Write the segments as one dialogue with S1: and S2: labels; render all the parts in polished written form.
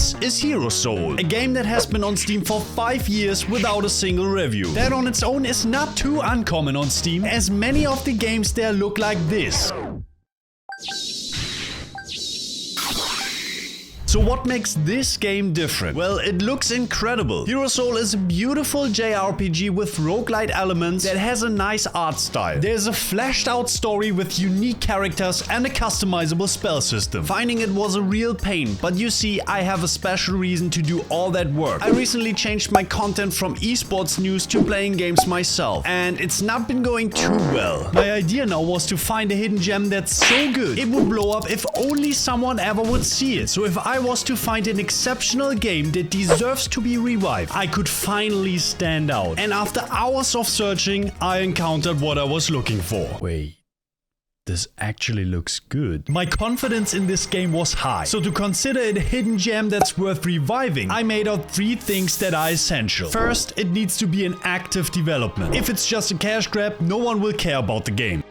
S1: This is Hero Soul, a game that has been on Steam for 5 years without a single review. That on its own is not too uncommon on Steam, as many of the games there look like this. So what makes this game different? Well, it looks incredible. Hero Soul is a beautiful JRPG with roguelite elements that has a nice art style. There's a fleshed out story with unique characters and a customizable spell system. Finding it was a real pain, but you see, I have a special reason to do all that work. I recently changed my content from esports news to playing games myself, and it's not been going too well. My idea now was to find a hidden gem that's so good, it would blow up if only someone ever would see it. So if I was to find an exceptional game that deserves to be revived, I could finally stand out. And after hours of searching, I encountered what I was looking for. Wait. This actually looks good. My confidence in this game was high, so to consider it a hidden gem that's worth reviving, I made out 3 things that are essential. First, it needs to be in active development. If it's just a cash grab, no one will care about the game.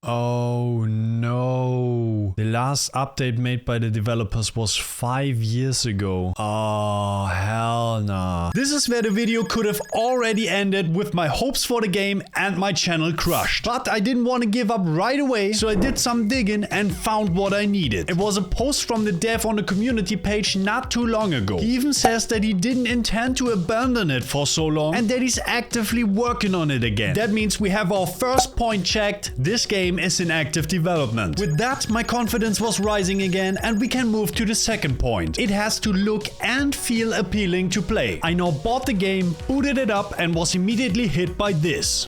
S1: Oh no. The last update made by the developers was 5 years ago. Oh, hell nah. This is where the video could have already ended with my hopes for the game and my channel crushed. But I didn't want to give up right away, so I did some digging and found what I needed. It was a post from the dev on the community page not too long ago. He even says that he didn't intend to abandon it for so long and that he's actively working on it again. That means we have our first point checked. This game is in active development. With that, my confidence was rising again, and we can move to the second point. It has to look and feel appealing to play. I now bought the game, booted it up, and was immediately hit by this.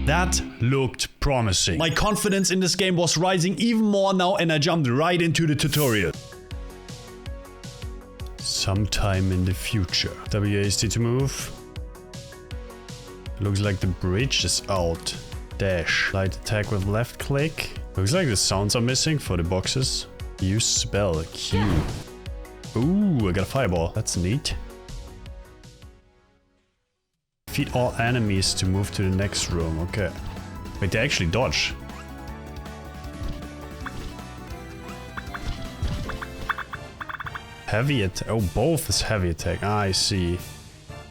S1: That looked promising. My confidence in this game was rising even more now, and I jumped right into the tutorial. Sometime in the future. WASD to move. Looks like the bridge is out. Dash. Light attack with left click. Looks like the sounds are missing for the boxes. Use spell. Q. Ooh, I got a fireball. That's neat. Defeat all enemies to move to the next room. Okay. Wait, they actually dodge. Heavy attack. Oh, both is heavy attack. Ah, I see.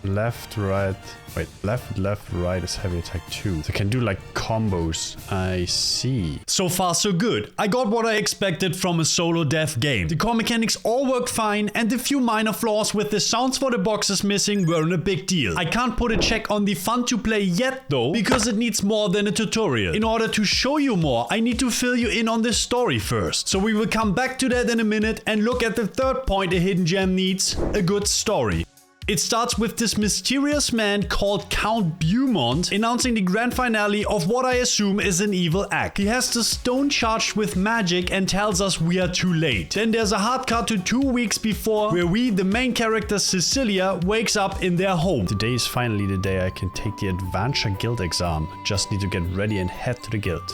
S1: Left, right. Wait, left, right is heavy attack too. They can do like combos. I see. So far, so good. I got what I expected from a solo death game. The core mechanics all worked fine, and the few minor flaws with the sounds for the boxes missing weren't a big deal. I can't put a check on the fun to play yet though, because it needs more than a tutorial. In order to show you more, I need to fill you in on the story first. So we will come back to that in a minute and look at the third point a hidden gem needs: a good story. It starts with this mysterious man called Count Beaumont announcing the grand finale of what I assume is an evil act. He has the stone charged with magic and tells us we are too late. Then there's a hard cut to 2 weeks before, where we, the main character Cecilia, wakes up in their home. Today is finally the day I can take the Adventure Guild exam. Just need to get ready and head to the guild.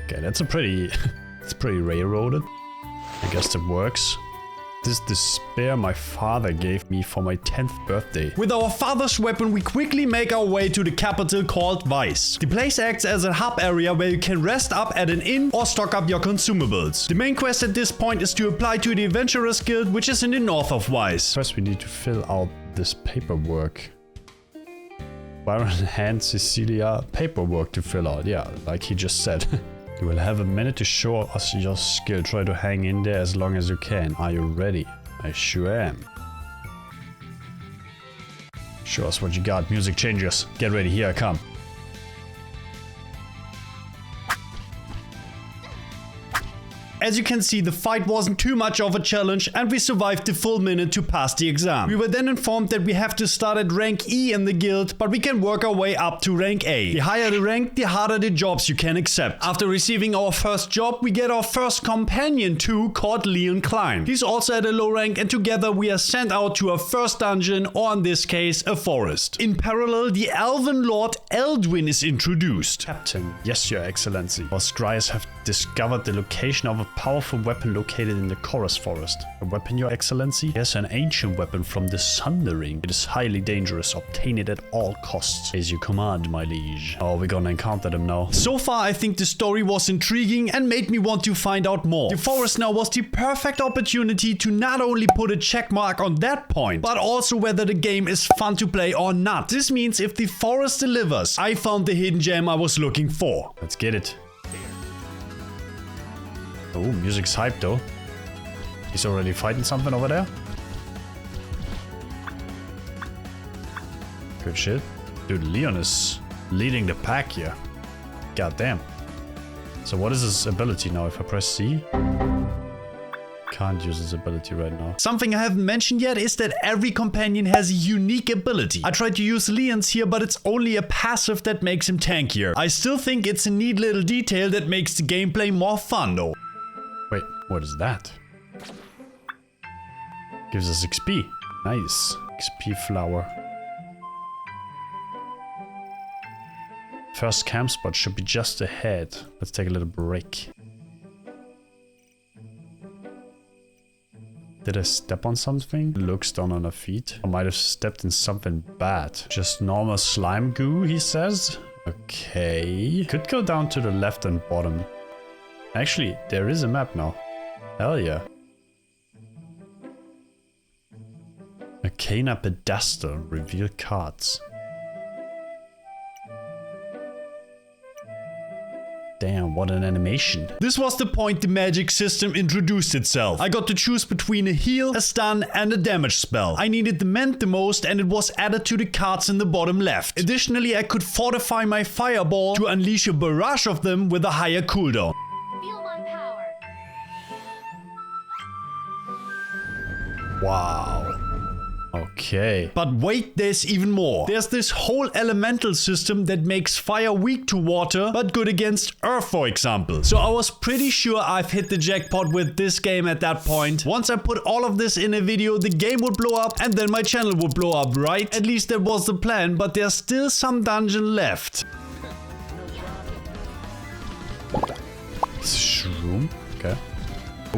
S1: Okay, that's a pretty... it's pretty railroaded. I guess that works. This despair my father gave me for my 10th birthday. With our father's weapon, we quickly make our way to the capital called Weiss. The place acts as a hub area where you can rest up at an inn or stock up your consumables. The main quest at this point is to apply to the Adventurers Guild, which is in the north of Weiss. First we need to fill out this paperwork. Byron hands Cecilia paperwork to fill out. Yeah, like he just said. You will have a minute to show us your skill. Try to hang in there as long as you can. Are you ready? I sure am. Show us what you got. Music changes. Get ready. Here I come. As you can see, the fight wasn't too much of a challenge and we survived the full minute to pass the exam. We were then informed that we have to start at rank E in the guild, but we can work our way up to rank A. The higher the rank, the harder the jobs you can accept. After receiving our first job, we get our first companion too, called Leon Klein. He's also at a low rank and together we are sent out to our first dungeon, or in this case, a forest. In parallel, the Elven Lord Eldwin is introduced. Captain, yes, your excellency. Our scryers have discovered the location of a powerful weapon located in the Chorus Forest. A weapon, your excellency? Yes, an ancient weapon from the Sundering. It is highly dangerous. Obtain it at all costs. As you command, my liege. Oh, we're gonna encounter them now. So far, I think the story was intriguing and made me want to find out more. The forest now was the perfect opportunity to not only put a check mark on that point, but also whether the game is fun to play or not. This means if the forest delivers, I found the hidden gem I was looking for. Let's get it. Oh, music's hyped though. He's already fighting something over there. Good shit. Dude, Leon is leading the pack here. God damn. So what is his ability now if I press C? Can't use his ability right now. Something I haven't mentioned yet is that every companion has a unique ability. I tried to use Leon's here, but it's only a passive that makes him tankier. I still think it's a neat little detail that makes the gameplay more fun though. Wait, what is that? Gives us XP. Nice. XP flower. First camp spot should be just ahead. Let's take a little break. Did I step on something? Looks down on her feet. I might have stepped in something bad. Just normal slime goo, he says. Okay. Could go down to the left and bottom. Actually, there is a map now. Hell yeah. Arcana Pedestal. Reveal cards. Damn, what an animation. This was the point the magic system introduced itself. I got to choose between a heal, a stun, and a damage spell. I needed the mend the most and it was added to the cards in the bottom left. Additionally, I could fortify my fireball to unleash a barrage of them with a higher cooldown.
S2: Feel my power.
S1: Wow. Okay. But wait, there's even more. There's this whole elemental system that makes fire weak to water, but good against earth, for example. So I was pretty sure I've hit the jackpot with this game at that point. Once I put all of this in a video, the game would blow up and then my channel would blow up, right? At least that was the plan, but there's still some dungeon left. Shroom? Okay.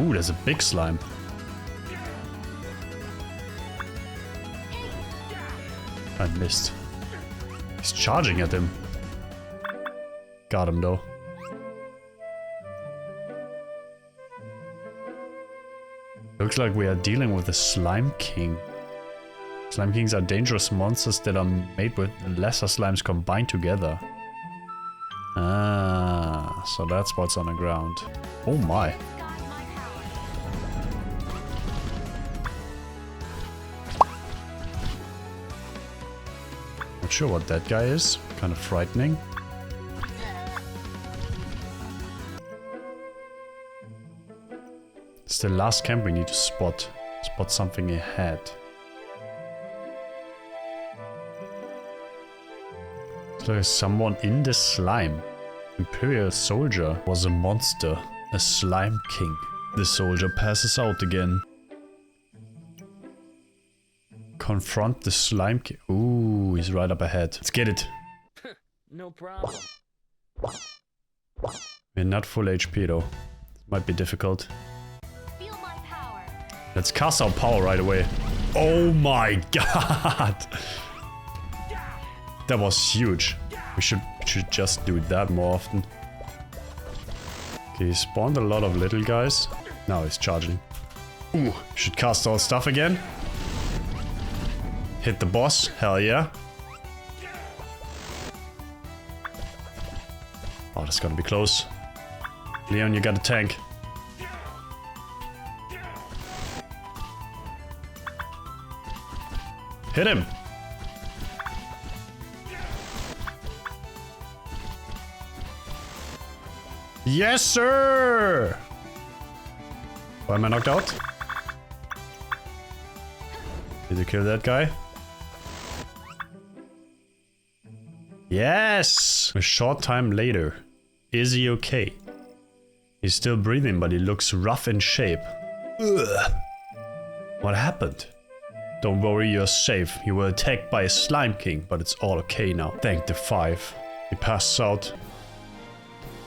S1: Ooh, there's a big slime. I missed. He's charging at him. Got him though. Looks like we are dealing with a Slime King. Slime Kings are dangerous monsters that are made with lesser slimes combined together. Ah, so that's what's on the ground. Oh my. Not sure what that guy is. Kind of frightening. It's the last camp we need to spot. Spot something ahead. So there's someone in the slime. Imperial soldier was a monster. A slime king. The soldier passes out again. Confront the slime king. Ooh, he's right up ahead. Let's get it.
S3: No problem.
S1: We're not full HP though. Might be difficult.
S2: Feel my power.
S1: Let's cast our power right away. Oh my god. That was huge. We should just do that more often. Okay, he spawned a lot of little guys. Now he's charging. Ooh, should cast our stuff again. Hit the boss. Hell yeah. Oh, that's gonna be close. Leon, you got a tank. Hit him. Yes, sir. Why am I knocked out? Did you kill that guy? Yes! A short time later. Is he okay? He's still breathing, but he looks rough in shape. Ugh. What happened? Don't worry, you're safe. You were attacked by a slime king, but it's all okay now. Thank the 5. He passed out.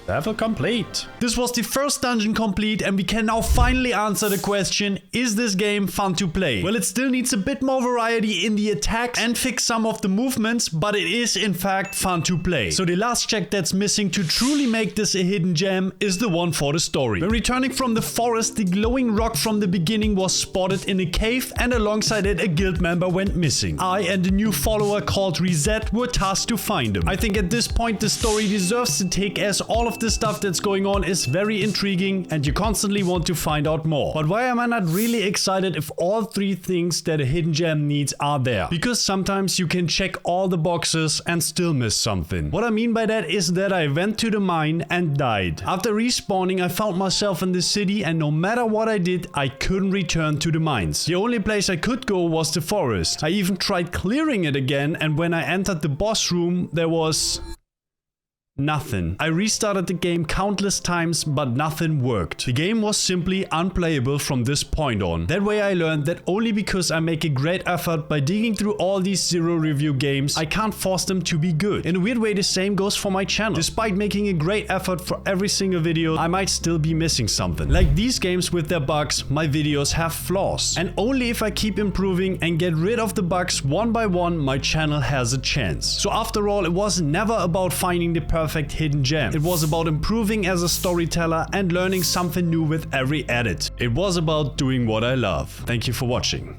S1: Level complete. This was the first dungeon complete, and we can now finally answer the question, is this game fun to play? Well, it still needs a bit more variety in the attacks and fix some of the movements, but it is in fact fun to play. So the last check that's missing to truly make this a hidden gem is the one for the story. When returning from the forest, the glowing rock from the beginning was spotted in a cave, and alongside it a guild member went missing. I and a new follower called Reset were tasked to find him. I think at this point the story deserves to take, as all of the stuff that's going on is very intriguing and you constantly want to find out more. But why am I not really excited if all 3 things that a hidden gem needs are there? Because sometimes you can check all the boxes and still miss something. What I mean by that is that I went to the mine and died. After respawning, I found myself in the city, and no matter what I did, I couldn't return to the mines. The only place I could go was the forest. I even tried clearing it again, and when I entered the boss room, there was nothing. I restarted the game countless times, but nothing worked. The game was simply unplayable from this point on. That way I learned that only because I make a great effort by digging through all these zero review games, I can't force them to be good. In a weird way, the same goes for my channel. Despite making a great effort for every single video, I might still be missing something. Like these games with their bugs, my videos have flaws. And only if I keep improving and get rid of the bugs one by one, my channel has a chance. So after all, it was never about finding the perfect hidden gem. It was about improving as a storyteller and learning something new with every edit. It was about doing what I love. Thank you for watching.